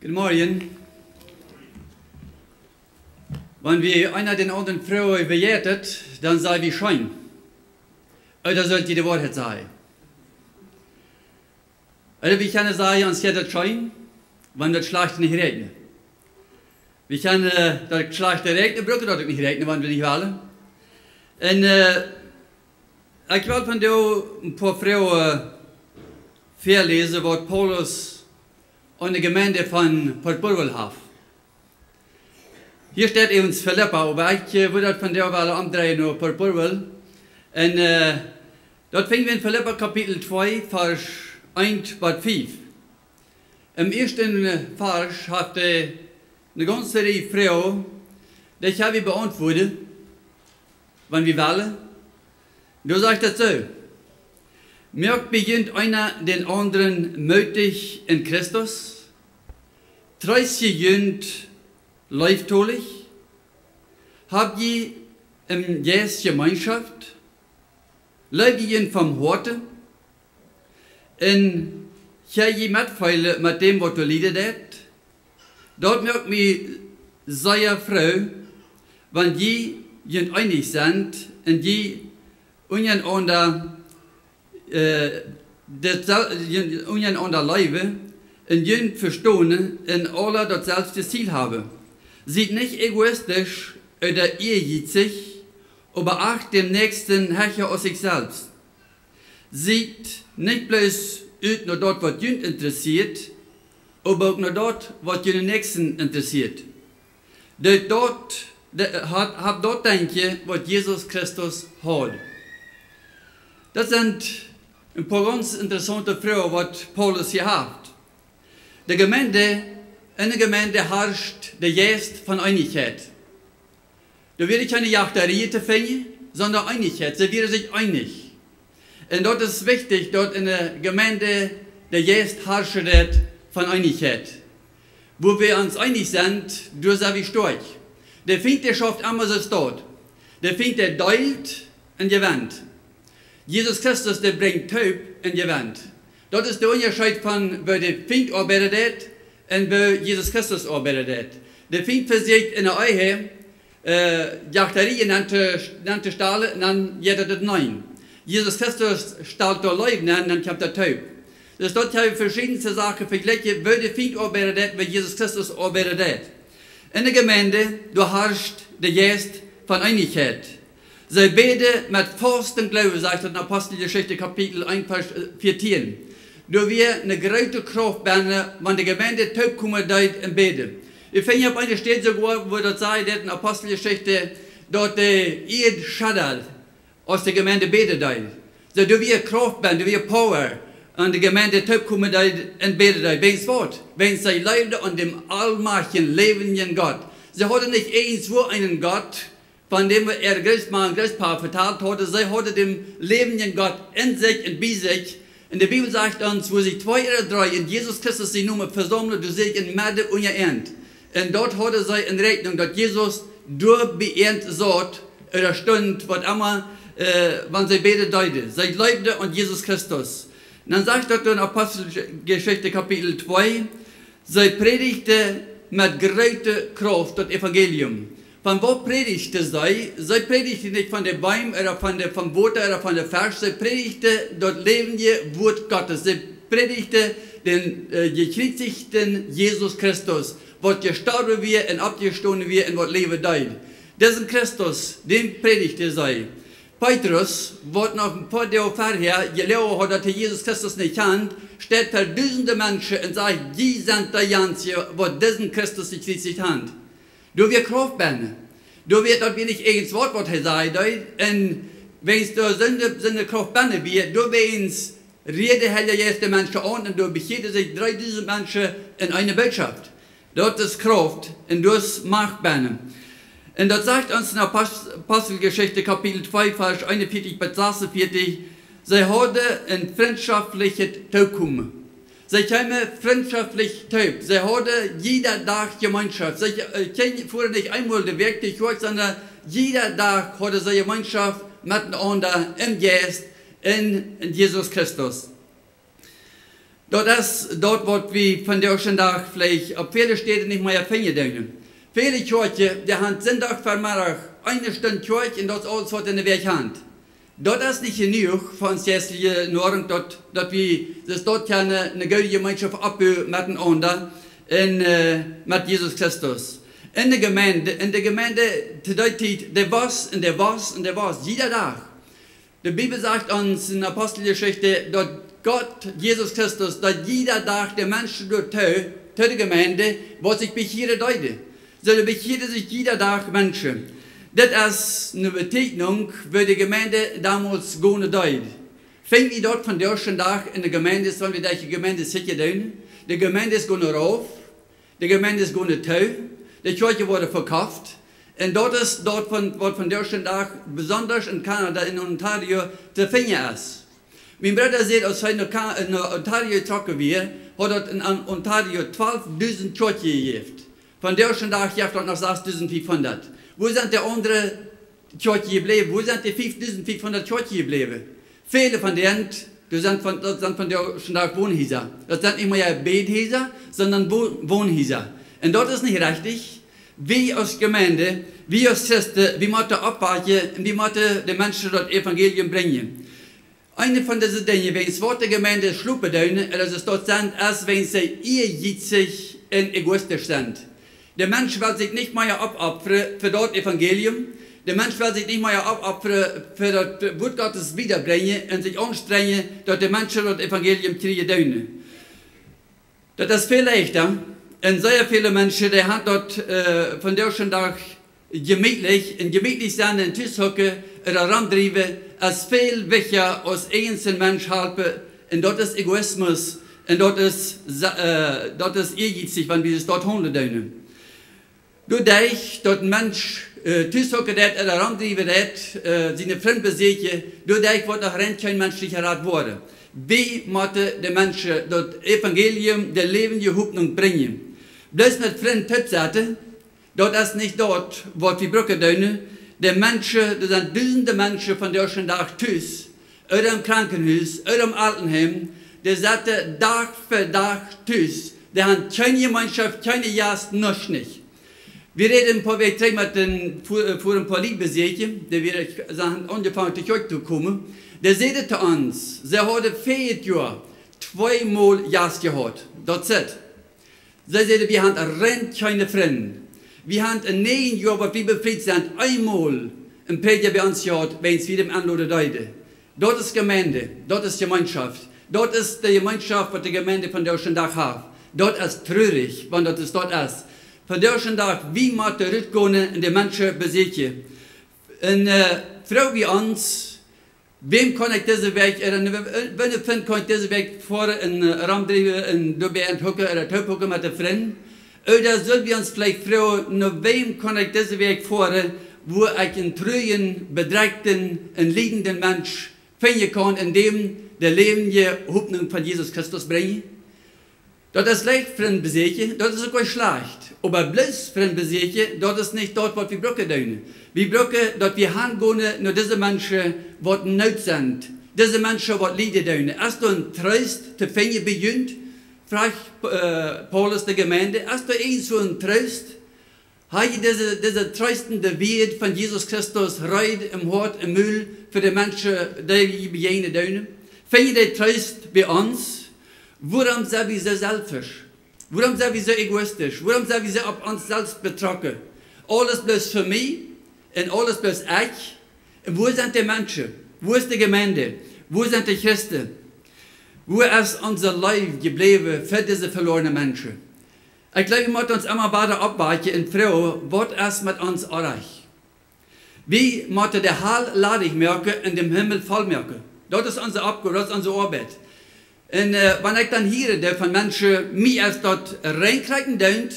Guten Morgen. Wenn wir einer den anderen Frau bewertet, dann sei wie schein. Oder sollte die Wahrheit sein? Oder wie kann es sein, als hätte schein, wenn das schlecht nicht regnet? Wie kann das schlecht regnen, braucht das nicht regnen, wenn wir nicht wollen? Und ich will von dir ein paar Frauen vorlesen, was Paulus an der Gemeinde von Port Burwell hat. Hier steht uns Philippa, aber ich würde von der Wahl umdrehen nach Port Burwell. Und dort finden wir in Philippa Kapitel 2, Vers 1 bis 5. Im ersten Vers hat eine ganze Reihe Frauen, die ich habe beantwortet, wenn wir wollen. Du sagst das so. Merkt beginnt einer den anderen mutig in Christus, 30 Jünd leiftolig, habt ihr im Jes Gemeinschaft, lebt ihr vom Horte, und hier je mitfeilen mit dem, was du leidet. Dort merkt mir seine Frau, wenn die einig sind und die untereinander untereinander leben und jeden verstehen und alle dasselbe Ziel haben. Sieht nicht egoistisch oder ehrgeizig, aber acht dem Nächsten Herrscher aus sich selbst. Sieht nicht bloß nur dort, was jeden interessiert, aber auch nur dort, was den Nächsten interessiert. Hab dort denke, was Jesus Christus hat. Das sind ein paar ganz interessante Fragen, was Paulus hier hat. In der Gemeinde herrscht der Geist von Einigkeit. Da wird keine Jachterei zu finden, sondern Einigkeit. Sie werden sich einig. Und dort ist wichtig, dort in der Gemeinde der Geist herrscht von Einigkeit. Wo wir uns einig sind, du sei wie stark. Der Feind, der schafft immer so dort. Der Feind, der deilt und gewinnt. Jesus Christus, der bringt Taub in die Wand. Dort ist der Unterschied von, wo der Feind arbeitet und wo Jesus Christus arbeitet. Der Feind versiegt in der Ehe, Jachterei nannte Stahle, dann jeder das Nein. Jesus Christus stahlt der Leben, dann kommt der Taub. Das dort habe ich verschiedenste Sachen verglichen, wo der Feind arbeitet, wo Jesus Christus arbeitet. In der Gemeinde, du herrscht der Geist von Einigkeit. Sie beten mit festem Glauben, sagt in Apostelgeschichte Kapitel 1, Vers 14. Du wirst eine große Kraft werden, wenn die Gemeinde taub kommen und beten. Ich finde, auf einer Stelle sogar, wo das sagt, in Apostelgeschichte, dort die Erde schaddert, aus der Gemeinde betet. So, du wirst Kraft werden, du wirst Power, und die Gemeinde taub kommen und beten. Wegen Wort, wenn sie leben an dem allmächtigen, lebenden Gott. Sie hatten nicht irgendwo einen Gott, von dem er Großpaar verteilt hatte, sie hatte den lebenden Gott in sich und bei sich. Und die Bibel sagt uns, wo sich 2 oder 3 in Jesus Christus die Nummer versammelt, du siehst in Mitte und End. Und dort hatte sie in Rechnung, dass Jesus durch beehrt sagt, oder stund, was immer, wenn sie betet, deutet. Sie lebte an Jesus Christus. Und dann sagt dort in Apostelgeschichte Kapitel 2, sie predigte mit großer Kraft das Evangelium. Von wo predigte sie? Sie predigte nicht von den Bäumen oder vom Boot oder von der Vers, sie predigte das lebende Wort Gottes. Sie predigte den gekreuzigten Jesus Christus, was gestorben wird und abgestoßen wird und was leben deut. Diesen Christus, den predigte sie. Petrus, was noch ein paar Jahre vorher gelehrt hat, dass Jesus Christus nicht kennt, steht für tausende Menschen und sagt, die sind die Ganzen, was diesen Christus gekreuzigt haben. Du wirst Kraft werden. Du wirst dort nicht irgendein Wort, was er sagt. Und wenn es da Sünde Kraft werden wird, du wirst rede Herr jetzt die Menschen an und du beschädigst sich 3000 Menschen in eine Botschaft. Dort ist Kraft und du hast Macht werden. Und das sagt uns in der Apostelgeschichte Kapitel 2, Vers 41 bis 46, sie hatte ein freundschaftliches Taukommen. Sie kamen freundschaftlich taub. Sie hatten jeder Tag Gemeinschaft. Sie fuhren nicht einmal den Weg durch, sondern jeder Tag hatte sie Gemeinschaft miteinander im Geist in Jesus Christus. Dort wird wie von der Tag vielleicht auf viele Städte nicht mehr finden. Viele Kirchen, die haben Sonntag vormittag eine Stunde Kirche und das alles was in der Weg haben. Dort ist nicht genug von uns geistlichen Norden, dort wir das dort eine gute Gemeinschaft abbauen miteinander mit Jesus Christus. In der Gemeinde zu der Zeit, der was, jeder Tag. Die Bibel sagt uns in der Apostelgeschichte, dass Gott, Jesus Christus, dass jeder Tag der Menschen dort zu der Gemeinde, was sich bekehren deute. So bekehren sich jeder Tag Menschen. Das ist eine Bezeichnung für die Gemeinde damals gehen deut. Fängt wir dort von der ersten Tag in der Gemeinde, sollen wir die Gemeinde sicher tun. Die Gemeinde ist gehen rauf, die Gemeinde ist gehen zu, die Kirche wurde verkauft. Und dort von der ersten Tag, besonders in Kanada, in Ontario, zu finden ist. Mein Bruder sagt, als er in Ontario getroffen wird, hat er in Ontario 12.000 Kirchen gegeben. Von der ersten Tag gibt es noch 6.500. Wo sind die anderen Kirchen geblieben? Wo sind die 5.500 Kirchen geblieben? Viele von denen sind von der ersten Tag Wohnhäuser. Das sind nicht mehr Bethäuser, sondern Wohnhäuser. Und dort ist nicht richtig. Wir als Gemeinde, wir als Christen, wir müssen abwarten und wir müssen den Menschen das Evangelium bringen. Eine von diesen Dingen, wenn es Wort der Gemeinde schlupen dürfen, dass es dort sind, ist, wenn sie ehrgeizig und egoistisch sind. Der Mensch will sich nicht mehr abopfern für das Evangelium. Der Mensch will sich nicht mehr abopfern für das Wort Gottes wiederbringen und sich anstrengen, dass die Menschen das Evangelium kriegen dürfen. Das ist viel leichter. Und sehr viele Menschen, die haben dort von der ersten Tag gemütlich sein, in Tisch hocken oder rumtreiben, ist viel wichtiger als einzelnen Mensch helfen. Und dort ist Egoismus und dort ist ehrgeizig, wenn wir es dort handeln dürfen. Dadurch, dass ein Mensch Tisch hocken oder rumtreiben seine Freunde besiegen, dadurch wird auch kein menschlicher Rat worden. Wie müssen die Menschen das Evangelium der lebenden Hoffnung bringen? Bloß mit Freunden Tippseite, dort ist nicht dort, wo wir brücken dürfen. Die Menschen, das sind tausende Menschen von der ersten Tag Tüß, oder im Krankenhaus, oder im Altenheim, die sitzen Tag für Tag Tüß. Die haben keine Gemeinschaft, keine Jast, noch nicht. Wir reden ein paar Wege vor ein paar Liebesjährchen, die wir angefangen die Kirche zu kommen. Der sagte zu uns, sie haben 4 Jahre 2-mal Jast gehabt. That's it. Sie sagten, wir haben rein keine Freunde. Wir haben in 9 Jahren, wo wir befreit sind, einmal ein Prediger bei uns gehabt, wenn es wieder im Anladen deute. Dort ist Gemeinde, dort ist Gemeinschaft. Dort ist die Gemeinschaft, die die Gemeinde von der ersten Tag hat. Dort ist traurig, wenn das dort ist. Von der ersten Tag, wie man zurückgehen und die Menschen besiegen. Und Frau wie uns, wem kann ich diesen Weg, wenn ich finde, kann ich diesen Weg vor in Ramdrive, in Dubai und Hucke oder Töphucke mit den Freunden? Oder sollen wir uns vielleicht fragen, nur wem kann ich diesen Weg vor, wo ich einen treuen, bedrängten, einen liegenden Mensch finden kann, in dem der lebende Hoffnung von Jesus Christus bringt? Das ist leicht Freunde besiegen, das ist sogar schlecht. Aber bloß Freunde besiegen, das ist nicht dort, was wir brauchen dürfen. Wir brauchen, dass wir hingehen, nur diese Menschen, die in Not sind. Diese Menschen, die leiden dürfen. Hast du einen Trost zu finden beginnt? Fragt Paulus der Gemeinde, hast du so einen Trost? Hast du diese tröstende Wert von Jesus Christus reut im Hort, im Müll für die Menschen, die wir begegnen dürfen? Finden die Trost bei uns? Warum sind wir so selfisch? Warum sind wir so egoistisch? Warum sind wir so auf uns selbst betroffen? Alles bloß für mich und alles bloß ich. Und wo sind die Menschen? Wo ist die Gemeinde? Wo sind die Christen? Wo ist unser Leib geblieben für diese verlorenen Menschen? Ich glaube, wir müssen uns immer weiter abwarten und fragen, was ist mit uns erreicht? Wie müssen der Hall ladig merken und dem Himmel voll merken? Das ist unsere Aufgabe, das ist unsere Arbeit. Und wenn ich dann höre von Menschen, mich erst dort reinkriegen dürfen,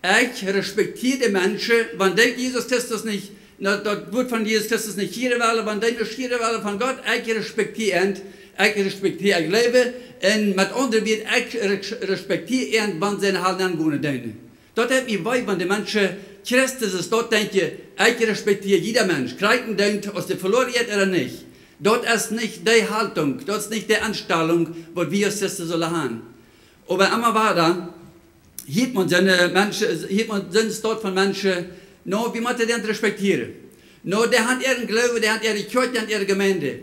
ich respektiere die Menschen, wenn die Jesus Christus nicht, das Wort von Jesus Christus nicht hören wollen, wenn die nicht hören wollen von Gott, ich respektiere, ich lebe, und mit anderen Worten, ich respektiere, wenn sie halt angehen dürfen. Dort hat mich bei, wenn die Menschen Christus ist, dort denken, ich respektiere jeder Mensch, kriegen dürfen, ob sie verloren hat oder nicht. Dort ist nicht die Haltung, dort ist nicht die Anstellung, was wir als Christen sollen haben. Aber immer weiter, hielt man sonst dort von Menschen, no, wie man den respektieren. No, der hat ihren Glauben, der hat ihre Kirche, der hat ihre Gemeinde.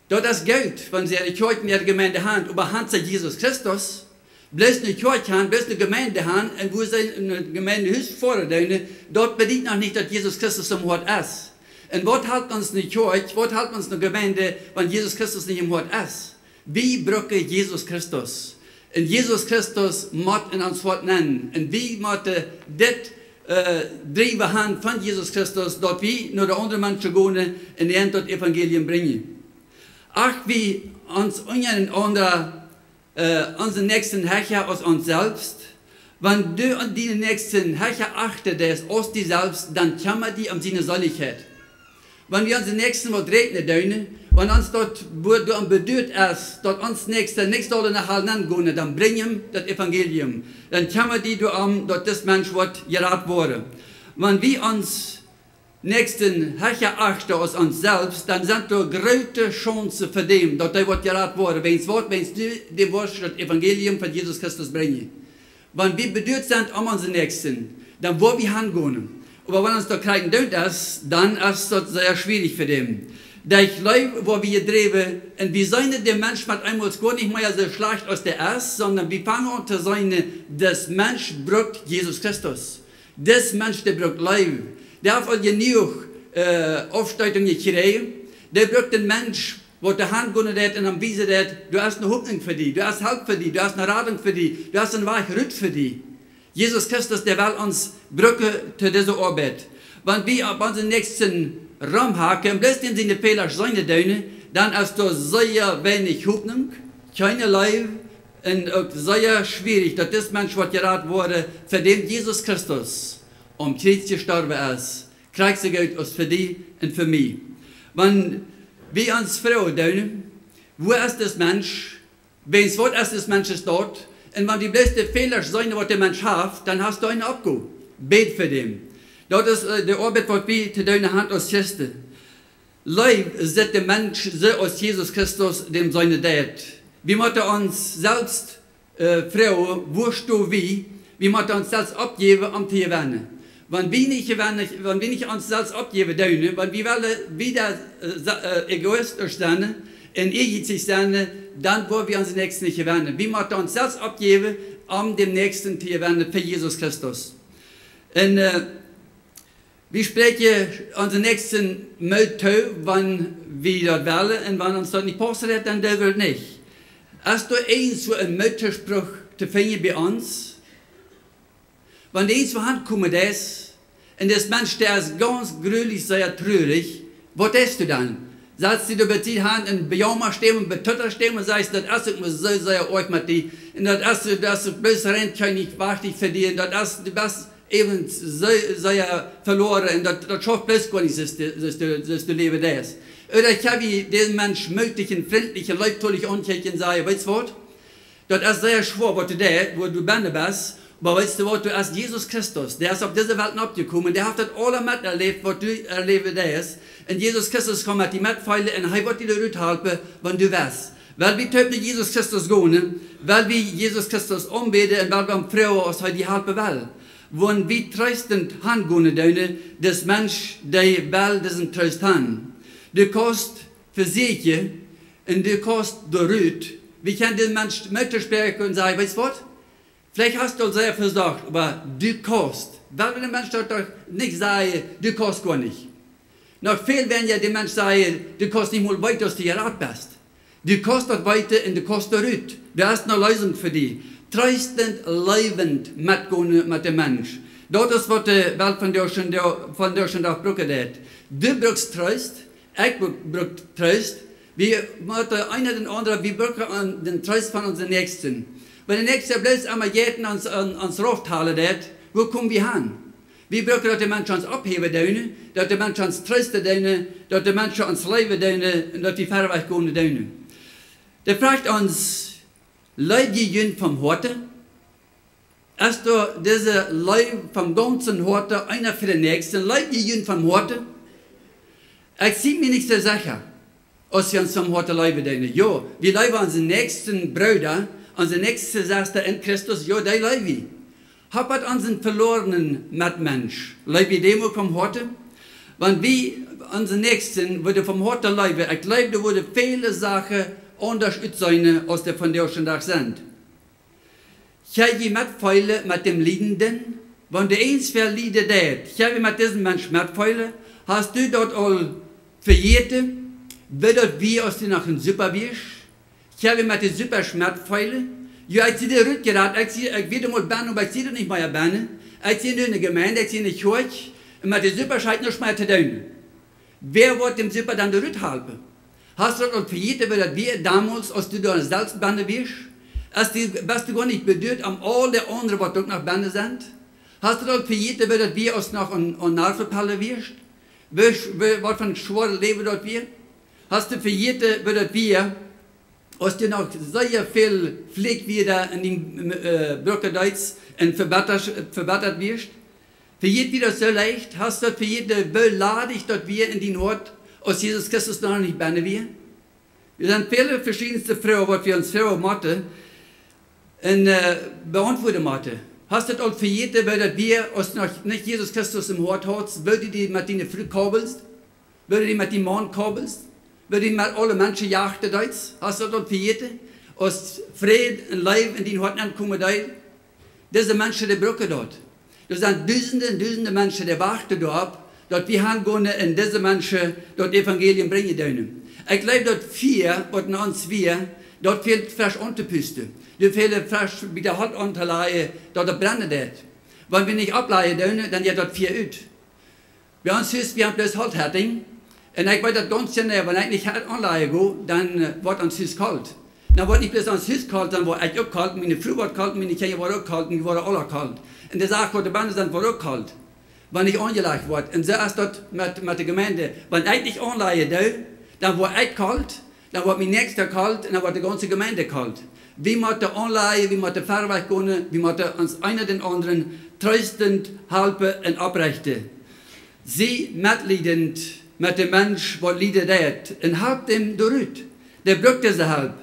Dort das Geld, wenn sie ihre Kirche und ihre Gemeinde haben, überhand sie Jesus Christus, bloß eine Kirche haben, bloß eine Gemeinde haben, und wo sie eine Gemeinde höchst fordern, dort bedient noch nicht, dass Jesus Christus im Wort ist. Und was hält uns eine Kirche, was hält uns eine Gemeinde, wenn Jesus Christus nicht im Wort ist? Wie brücke Jesus Christus? Und Jesus Christus muss in uns Wort nennen. Und wie muss das drive hand von Jesus Christus, dort wie nur der andere Menschen gehen und die das Evangelium bringen. Ach, wie uns unseren nächsten Herrscher aus uns selbst, wenn du an die nächsten Herrscher achtest, aus dir selbst, dann kommen die um seine Solligkeit. Wenn wir unseren nächsten was regnen dürfen, wenn uns dort, wo du am bedürft ist, dort uns nächste nach Hause gehen, dann bringen das Evangelium. Dann kommen die dort das Mensch wird gerat worden. Wenn wir uns nächsten Herrscher achten aus uns selbst, dann sind da große Chancen für den, dass der wird gerat worden, wenn du dem Wort das Evangelium von Jesus Christus bringen. Wenn wir bedürft sind unseren Nächsten, dann wollen wir hingehen. Aber wenn uns da kein Dönt ist, dann ist das sehr schwierig für den. Ich glaube, wo wir drehen, und wir sind der Mensch mit einmal gar nicht mehr so schlecht aus der Erst, sondern wir fangen an zu sein, das Mensch braucht Jesus Christus. Das Mensch, der braucht Leben. Der hat all genug Aufsteigung gekriegt. Der braucht den Mensch, wo der Hand gehen hat und am Wiese hat, du hast eine Hoffnung für die, du hast Halt für die, du hast eine Radung für die, du hast einen Weich Rütt für die. Jesus Christus, der will uns Brücke zu dieser Arbeit. Wenn wir auf unseren nächsten Raum haken, bloß den seine Fehler seine Döne, dann ist da sehr wenig Hoffnung, keine Leib und auch sehr schwierig, dass das Mensch, was geraten wurde, für den Jesus Christus um Kreuz gestorben ist, Kriegsgeld ist für die und für mich. Wenn wir uns fragen, wo ist das Mensch, wen's Wort ist das Mensch dort, und wenn die beste Fehler sein, was der Mensch hat, dann hast du einen Abgo. Bet für den. Das ist die Arbeit, was wir zu deiner Hand aus Christen. Leib ist der Mensch so aus Jesus Christus, dem seine Dät. Wir müssen uns selbst fragen, wo du wie, wir müssen uns selbst abgeben, um zu gewinnen. Wenn wir nicht uns selbst abgeben dürfen, wenn wir wieder egoistisch sind, in ehrgeizig sein, dann wollen wir uns Nächsten nicht gewinnen. Wir müssen uns selbst abgeben, um dem Nächsten zu gewinnen, für Jesus Christus. Und wir sprechen unseren Nächsten mal zu, wenn wir das wollen, und wenn uns das nicht passt, dann der will nicht. Hast du so einen Mütterspruch zu finden bei uns? Wenn der eins von kommt ist, und das Mensch, der ist ganz gründlich, sehr traurig, was tust du dann? Sagst du bei dir Hand in Bejama stehen und bei Tötter stehen und sagst, das erste muss so sehr euch mit dir, und das erste, das bloß rennt kann nicht wahrlich verdienen, das erste, du bist eben so sehr verloren, und das schafft bloß gar nicht, dass du leben das. Oder ich habe den Mensch möglichen, freundlichen, leibtollig Ankechen sagen, weißt du was? Das ist sehr schwer, was du da, wo du bist, aber weißt du was, du hast Jesus Christus, der ist auf diese Welt abgekommen, der hat das alle miterlebt, was du erleben hast. Und Jesus Christus kommt mit die Mitfeile und er wird dir Rüt halten, wenn du weißt. Weil wir mit Jesus Christus gehen, weil wir Jesus Christus anbeten und weil wir Frauen aus die halbe Welt. Wenn wir tröstend hingehen, das Mensch, der will diesen Trost haben. Du kannst versichern und du kannst Rüt. Wir können den Menschen mitsprechen und sagen, weißt du was? Vielleicht hast du sehr versagt, aber du kannst. Weil der Mensch doch nicht sagen, du kannst gar nicht. Noch viel werden ja die Menschen sagen, du kannst nicht mal weiter, dass du gerat bist. Du kannst das weiter und du kannst Rüt. Du hast eine Lösung für dich. Tröstend, lebend mitgehen mit dem Mensch. Das ist, was die Welt von der schon auch braucht. Du brauchst Trost, ich brauche Trost. Wir müssen einer den anderen, wir brauchen den Trost von unseren Nächsten. Wenn der Nächste bloß einmal jeden ans Roft halen, wo kommen wir hin? Wir brauchen, dass die Menschen uns abheben, dass die Menschen uns trösten, dass die Menschen uns leben und dass die Fahrweg gehen. Der fragt uns, leid ihr vom Horte? Hast du diese Leib vom ganzen Horte, einer für den Nächsten, leid ihr vom Horte? Ich sehe mir nicht so sicher, als wir uns vom Horte leben. Ja, wir leben unseren nächsten Brüder, Unser nächster sagst in Christus, ja, der Levi. Habt unseren verlorenen Mitmensch. Levi Demo kommt heute. Wenn wir unseren Nächsten, würde vom heute Levi, ich glaube, da würde viele Sachen anders sein, als die von der schon da sind. Ich habe mitfeilen mit dem Liedenden, wenn der eins für Lieder tät, ich habe mit diesem Mensch mitfeilen, hast du dort all verjeten, wird dort wie aus dir nach einem Super wirst, ich habe mit dem Super mitfeilen, ja, ich sehe dir rüt geraten, ich will mal bannen, aber ich sehe dir nicht mehr bannen, ich sehe nur eine Gemeinde, ich sehe eine Kirche, und mit dem Super scheint nur schmeißen tun. Wer wird dem Super dann der Rüt halten? Hast du dort verjeten, wird wir damals, als du da eine Salzbande wirst, was du gar nicht bedeutet, am alle anderen, was dort nach Bande sind? Hast du dort verjeten, wird wir aus nach an Narverpalle wirst? Was für ein schweres Leben dort wir? Hast du verjeten, wird wir, als du noch sehr viel Pflege wieder in den Brücke-Deutsch verbessert wirst? Verjeten wieder so leicht? Hast du dort verjeten, belade ich dort wir in die Nord, aus Jesus Christus noch nicht Bande wir? Wir sind viele verschiedenste Frauen, was wir uns Frauen machen, und beantworten machen. Hast du dort verjeten, weil wir aus noch nicht Jesus Christus im Hort hast, weil du die mit deinen Früh kabelst, weil du die mit dem Mann kabelst, weil du mit alle Menschen jachten deitst, hast du dort verjeten, aus Frieden und Leib in den Hort ankommen deut. Diese Menschen, die brücken dort. Das sind Dutzende und Dutzende Menschen, die warten dort wir haben in diese Menschen dort Evangelium bringen dürfen. Ich glaube, dort vier, was in uns wir, dort fehlt frisch Unterpüste. Dort fehlt frisch wieder Hot unterleihe, dort brennen det. Wenn wir nicht ableihen dürfen, dann ja dort vier ut. Bei uns ist, wir haben bloß Holthärting. Und ich weiß das ganz genau, wenn ich nicht anleihe gehe, dann wird uns Hüs kalt. Dann wird nicht bloß ans Hüs kalt, dann wird ich auch kalt, meine Frau wird kalt, meine Kinder werden auch kalt, wir werden alle kalt. Und die Sache, wo die Bande sind, wird auch kalt. Wenn ich angelegt wird. Und so ist das mit der Gemeinde. Wenn ich nicht anleihe darf, dann wird ich kalt, dann wird mein Nächster kalt und dann wird die ganze Gemeinde kalt. Wir müssen anleihen, wir müssen Fahrweg gehen, wir müssen uns einer den anderen tröstend helfen und abrichten. Sie mitleidend mit dem Mensch, der leidet hat, und helft ihm durch. Der braucht diese Hilfe.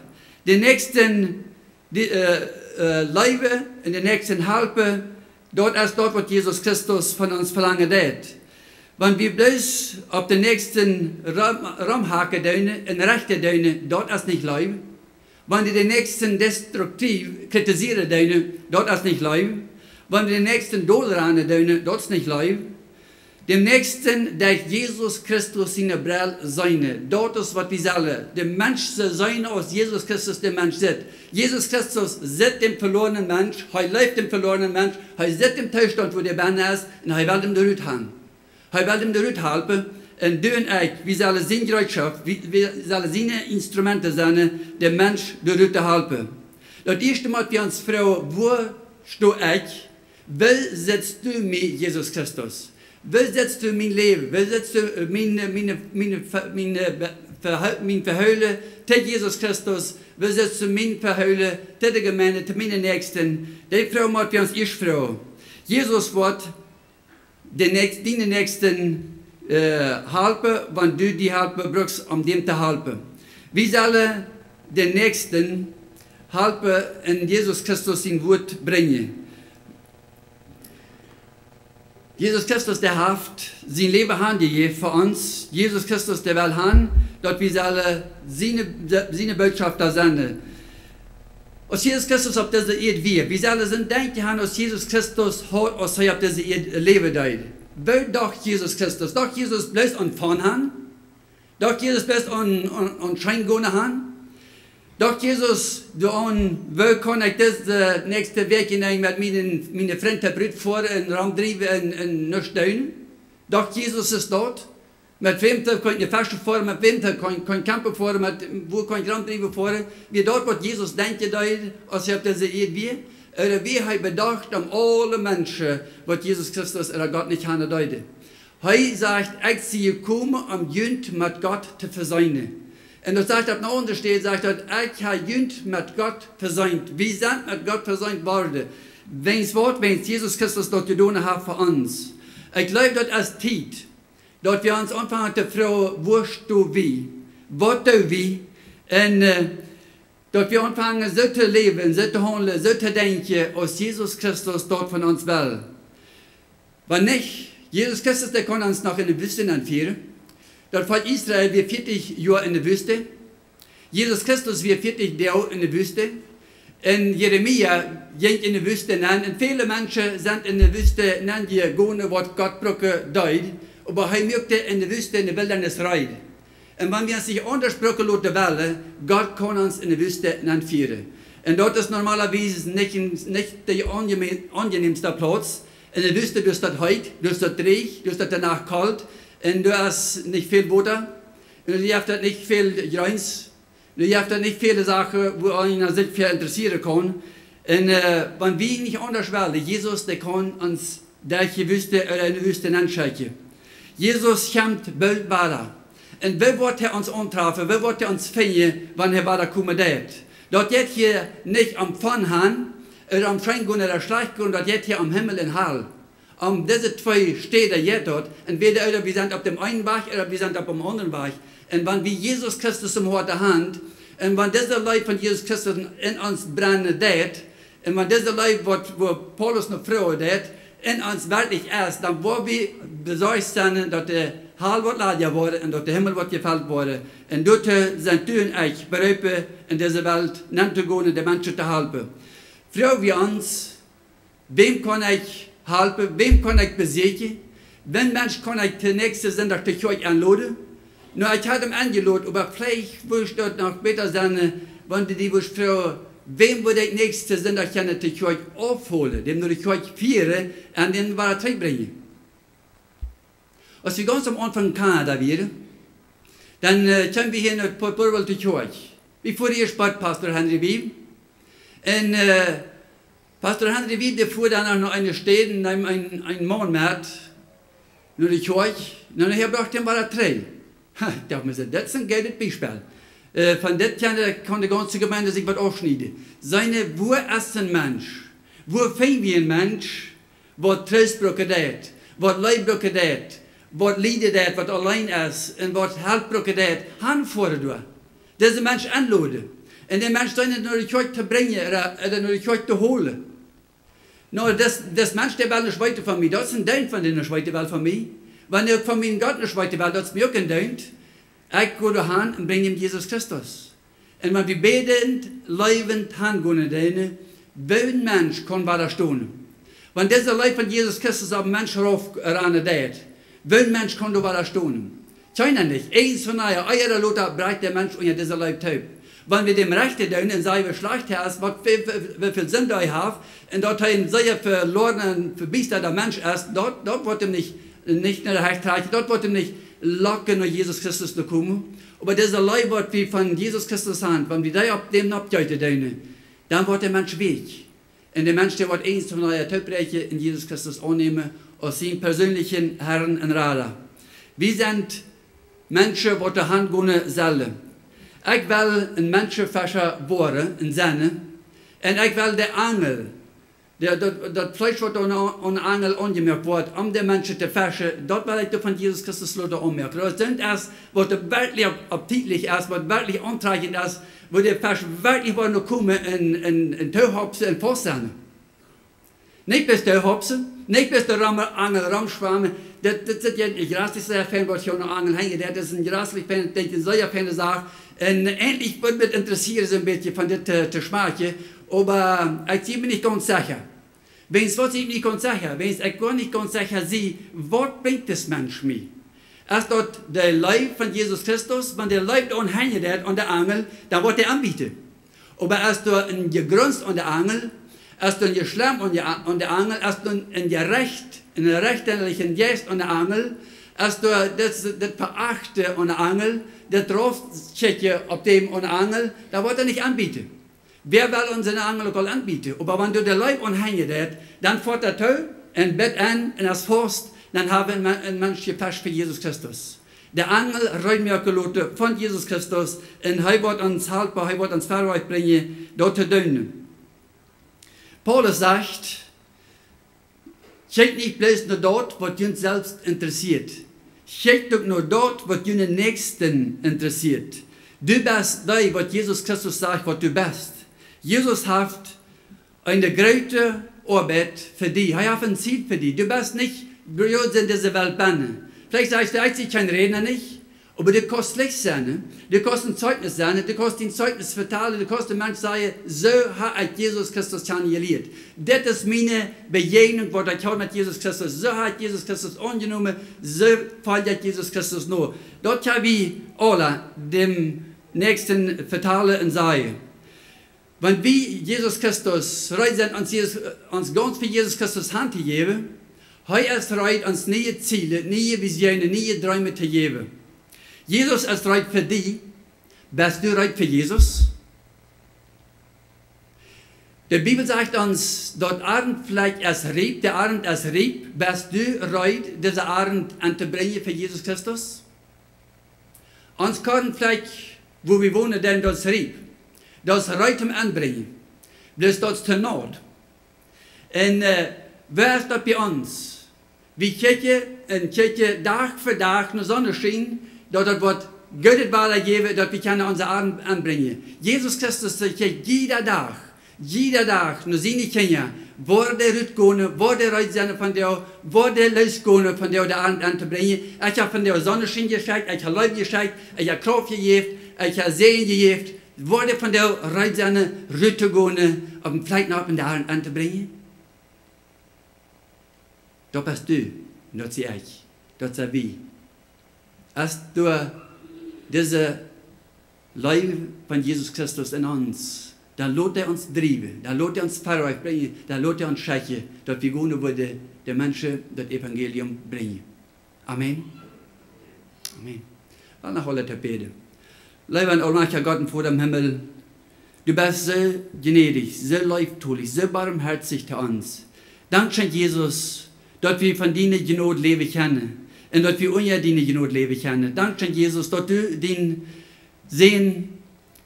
Den nächsten Leben und den nächsten Helfen, dort ist dort, was Jesus Christus von uns verlangt hat. Wenn wir bloß auf den nächsten Raumhaken dönen, in rechte dönen, dort ist nicht Leben. Wenn wir den nächsten destruktiv kritisieren dönen, dort ist nicht Leben. Wenn wir den nächsten Dolrane dönen, dort ist nicht Leben. Dem nächsten, der Jesus Christus seine Brille seine, dort ist, was wir sagen. Der Mensch soll sein, aus Jesus Christus der Mensch sitzt. Jesus Christus sitzt dem verlorenen Mensch, er lebt dem verlorenen Mensch, er sitzt im Zustand, wo der Banner ist, und er will ihm der Rüt haben. Er will ihm der Rüt helfen, und du und ich, wir sollen seine Bereitschaft, wir sollen seine Instrumente sein, dem Mensch der Rüt helfen. Das erste Mal, wir uns fragen, wo stehe ich? Wo setzt du mich, Jesus Christus? Wo setzt du mein Leben? Wo setzt du mein Verheulen zu Jesus Christus? Wo setzt du mein Verheulen zu der Gemeinde, zu meinen Nächsten? Die Frau muss wir uns erst fragen. Jesus wird deine Nächsten helfen, wenn du die Hilfe brauchst, um dem zu helfen. Wir sollen den Nächsten helfen, in Jesus Christus sein Wort bringen. Jesus Christus, der haft sein Leben haben gegeben für uns. Jesus Christus, der will haben, dort wir sollen seine Botschaft da senden. Aus Jesus Christus auf diese Erde wir sollen sind denken haben, aus Jesus Christus hat, aus er auf diese Erde leben deit. Weil doch Jesus Christus, doch Jesus bloß an Fahren haben, doch Jesus bloß an Schein gehen haben, doch Jesus, du wo kann ich das nächste Weg hinein mit meinen Freunden Brüder vor in den Raum treiben und nicht tun? Doch Jesus ist dort. Mit wem kann ich Fasten fahren, mit wem kann ich campen fahren, wo kann ich Raum treiben fahren? Wie dort, was Jesus denkt, als er auf diese Erde wie. Oder wie er bedacht um alle Menschen, was Jesus Christus oder Gott nicht haben deute. Er sagt, ich sehe kommen, um Jünd mit Gott zu versöhnen. Und das sagt, auf einer anderen Stelle, sagt er, ich habe Jünd mit Gott versöhnt. Wir sind mit Gott versöhnt worden. Wenn es Jesus Christus dort getan hat für uns. Ich glaube, das ist Zeit, dort wir uns anfangen zu fragen, wo stehst du wie? Was du wie? Und Dort wir anfangen, so zu leben, so zu handeln, so zu denken, als Jesus Christus dort von uns will. Wenn nicht, Jesus Christus, der kann uns noch in die Wüste anführen. Dort von Israel, wir 40 Jahre in der Wüste. Jesus Christus, wir 40 Jahre in der Wüste. In Jeremia ging in der Wüste nein. Und viele Menschen sind in der Wüste nein, die gehen, was Gott brücke deut. Aber er möchte in der Wüste, in der Wildnis reiten. Und wenn wir uns nicht anders brücke lassen wollen, Gott kann uns in der Wüste führen. Und dort ist normalerweise nicht der angenehmste Platz. In der Wüste ist das heiß, du hast das dreig, du hast das danach kalt. Und du hast nicht viel Wasser. Und du hast nicht viel Greins. Du hast nicht viele Sachen, wo einer sich für interessieren kann. Und wenn wir nicht anders wollen, Jesus, der kann uns durch die Wüste oder in die Wüste anschauen. Jesus kommt bald weiter. Und wie wird er uns antreffen, wie wird er uns finden, wenn er weiter kommen wird? Dort geht hier nicht am Fernhahn, oder am Scheingehen oder Schleichgehen, dort geht hier am Himmel in Hall. Diese zwei Städte hier dort, entweder wir sind auf dem einen Weg oder wir sind auf dem anderen Weg. Und wenn wir Jesus Christus im Horte Hand, und wenn dieser Leib von Jesus Christus in uns brennen wird, und wenn dieser Leib, wo Paulus noch früher wird, in uns wirklich ist, dann wollen wir besorgt sein, dass der Hall wird laden wurde und dass der Himmel wird gefällt wurde. Und dort sind Türen euch berufen, in dieser Welt hinzugehen und den Menschen zu helfen. Fragen wir uns, wem kann ich helfen, wem kann ich besiegen? Wenn Mensch kann ich der Nächste sind, dass ich euch anladen? Nur ich hatte ihm angeladen, aber vielleicht würde ich dort noch besser sein, wenn die fragen, wem würde ich Nächste sind, dass ich euch aufhole, dem würde ich euch führen und den weiter bringen. Als wir ganz am Anfang Kanada wären, dann kommen wir hier nach Port Burwell zu euch. Wie vor ihr spart Pastor Henry Wieb. Und Pastor Henry Wieb, der fuhr dann noch eine Städte, in einen Mann mit, nur die Kirche, und nachher braucht er mal drei. Ich dachte mir, das ist ein gutes Beispiel. Von das kann die ganze Gemeinde sich was aufschneiden. Wo ist ein Mensch? Wo finden wir ein Mensch, was Tröstbrücke hat, was Leibbrücke hat, was Lieder hat, was allein ist, und was Helpbrücke hat, anfordern du. Diese Mensch anladen. Und den Mensch dann nur die Kirche zu bringen, oder nur die Kirche zu holen. No, das Mensch, der will nicht weiter von mir, das ist ein Dein von denen nicht weiter will von mir. Wenn er von mir Gott nicht weiter will, das ist mir auch ein Dein. Ich gehe dahin und bringe ihm Jesus Christus. Und wenn wir betend, leibend hingehen, denen, welchen Mensch kann weiter stehen? Wenn dieser Leib von Jesus Christus auf den Menschen raufrennen wird, welchen Mensch kann da weiter stehen? Keiner nicht. Eins von euch, euer Lothar, bereitet der Mensch unter dieser Leib taub. Wenn wir dem Rechte tun und sagen, wir schlecht ist, wie viel Sinn da ich habe, und dort ein sehr verlorener, verbiesterter Mensch ist, dort wird ihm nicht nur der Recht reichen, dort wird ihm nicht locken, nach Jesus Christus zu kommen. Aber dieser Leib wird wie von Jesus Christus Hand, wenn wir da ab dem abdeuten tun, dann wird der Mensch weg. Und der Mensch, der wird eins von eurer Taubreche in Jesus Christus annehmen, als seinen persönlichen Herrn und Rader. Wir sind Menschen, die die Hand gehen sollen. Ich will ein Menschenfäscher werden, in Sinne, und ich will der Angel, das Fleisch, was an der Angel angemerkt wird, um den Menschen zu fäschen, dort will ich von Jesus Christus anmerken. Das sind erst, was wirklich appetitlich ist, was wirklich antreichend ist, wo der Fisch wirklich noch kommen in Tauhopsen und Postern. Nicht bis Tauhopsen, nicht bis der Angel Ramschwärme. Das ist ja ein grasslicher Fan, was ich an der Angel hänge. Das ist ein grasslicher Fan, der ein solcher Fan sagt. Und endlich wird mich interessieren, so ein bisschen von der zu schmecken. Aber ich bin nicht ganz sicher. Wenn es was ich nicht ganz sicher, wenn ich gar nicht ganz sicher sehe, was bringt das Mensch mir? Erst dort der Leib von Jesus Christus, wenn der Leib anhängt wird an der Angel, dann wird er anbieten. Aber erst dort ein Gegrunzt an der Angel, erst ein Geschlemm an der Angel, erst in der rechtlichen Gest an der Angel, erst dort das Verachte an der Angel, der draufchecken auf dem an der Angel, da wird er nicht anbieten. Wer will uns eine Angel lokal anbieten? Aber wenn du der Leib anhängen wird, dann fährt der Tau und Bett an und das Forst, dann haben wir ein Mensch gepasst für Jesus Christus. Der Angel reut mir geloten von Jesus Christus und er wird uns haltbar, er wird uns Verreich bringen, dort zu tun. Paulus sagt, schaut nicht bloß nur dort, was uns selbst interessiert. Schaut doch nur dort, was den Nächsten interessiert. Du bist das, was Jesus Christus sagt, was du bist. Jesus hat eine große Arbeit für dich. Er hat ein Ziel für dich. Du bist nicht bloß in dieser Welt bannen. Vielleicht sagst du, ich kann Redner nicht, aber du kannst Licht sein. Du kannst ein Zeugnis sein. Du kannst ein Zeugnis vertellen. Du kannst dem Menschen sagen, so hat Jesus Christus kennengelernt. Das ist meine Begegnung, was ich habe mit Jesus Christus. So hat Jesus Christus angenommen. So fällt Jesus Christus nur. Dort habe ich alle dem Nächsten vertellen und sagen, wenn wir Jesus Christus reisen, uns ganz für Jesus Christus Hand zu geben, er ist bereit, uns neue Ziele, neue Visionen, neue Träume zu geben. Jesus ist bereit für dich. Bist du bereit für Jesus? Die Bibel sagt uns, dort Abend vielleicht erst rieb, der Abend erst rieb. Bist du bereit, diesen Abend anzubringen für Jesus Christus? Uns können vielleicht, wo wir wohnen, denn das rieb. Das Reitum anbringen. Das dort zur Not. Und wer ist das bei uns? Wie Kirche in Kirche Tag für Tag eine Sonne schien, dort wird Gott Wahl geben, dort wir können unser Abend anbringen. Jesus Christus sagt jeder Tag, nur seine Kinder, wo der Rütgone, wo der Reizene von der, wo der Lösgone von der Abend anzubringen. Ich habe von der Sonne schien geschickt, ich habe Leute geschickt, ich habe Kraft gegeben, ich habe Sehen gegeben, wo der von der Reizene Rütgone auf dem Fleitnab in der Abend anzubringen. Da bist du, das sehe ich, das sehe ich. Als du diese Leben von Jesus Christus in uns, dann lässt uns treiben, dann lässt uns Vorwärts bringen, dann lässt uns schauen, dass wir gehen würde, den Menschen das Evangelium bringen. Amen. Amen. Dann noch alle beten. Lieber und allmächtiger Gott vor dem Himmel, du bist so gnädig, so leibtulich, so barmherzig zu uns. Dankeschön, Jesus, dass wir von deiner Gnade leben können. Und dass wir ohne deine Gnade leben können. Dankeschön, Jesus, dass du den sehen,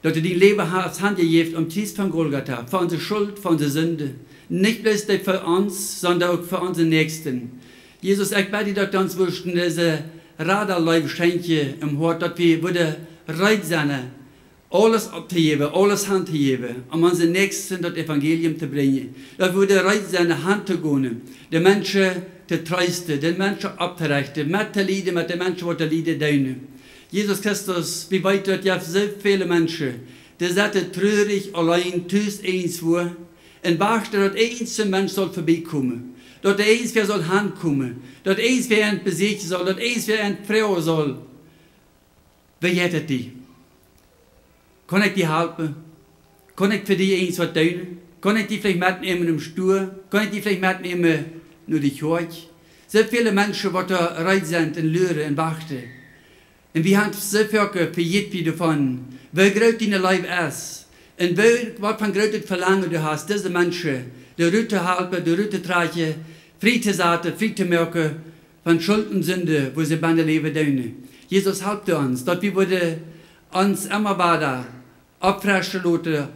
dass du dein Leben hast, handgegeben am Tisch von Golgatha, für unsere Schuld, für unsere Sünde. Nicht bloß für uns, sondern auch für unsere Nächsten. Jesus, ich bitte dich, dass du uns wünschen, diese Radarleib schenke im Hort, dass wir würde bereit sein, alles abzugeben, alles handzugeben, um unseren Nächsten das Evangelium zu bringen. Dass wir würde bereit sein, Hand zu gehen, die Menschen zu trösten, den Menschen abzurechten, mit den Lieden, mit den Menschen, die die Lieder tun. Jesus Christus, wie weit dort ja so viele Menschen, die sind traurig, allein, tust eins vor, und warten, dass eins zum Mensch soll vorbeikommen, dass eins wer soll handkommen, dass eins wer ein besiegen soll, dass eins wer ein freuen soll. Wer jettet die? Kann ich die helfen? Kann ich für die eins was tun? Kann ich die vielleicht mitnehmen im Stuhl? Kann ich die vielleicht mitnehmen nur die Kirche? So viele Menschen, die da rein sind, in Lüre, in Wachte. Und wir haben so viel für jeden davon, wie groß deine Leib ist. Und was von großes Verlangen du hast, diese Menschen, die Rüte halten, die Rüte tragen, Friede sagen, Friede merken, von Schuld und Sünde, wo sie bei der Leben tun. Jesus, helft uns, dass wir uns immer weiter abfressen lassen,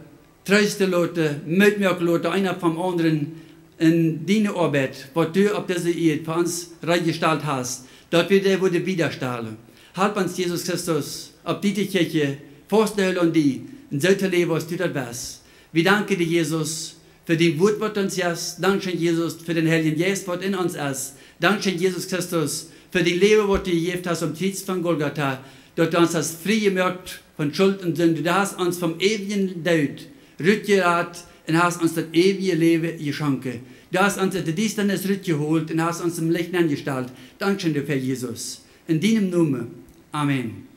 trösten lassen, mitmerken lassen, einer vom anderen in deine Arbeit, was du auf dieser Erde für uns reingestellt hast, dass wir dir widerstellen. Halb uns, Jesus Christus, auf diese Kirche, vorstellen und die, in so leben, was du das weißt. Wir danken dir, Jesus, für den Wort, was uns ist. Dankeschön, Jesus, für den Heiligen Geist, was in uns ist. Dankeschön, Jesus Christus, für die Leben, was du gegeben hast am Tisch von Golgatha, dass du uns das Friede gemacht von Schuld und Sünde. Du hast uns vom ewigen Tod rückgerat und hast uns das ewige Leben geschenkt. Du hast uns die Distanz zurückgeholt und hast uns im Licht angestellt. Dankeschön dafür, Jesus. In deinem Namen. Amen.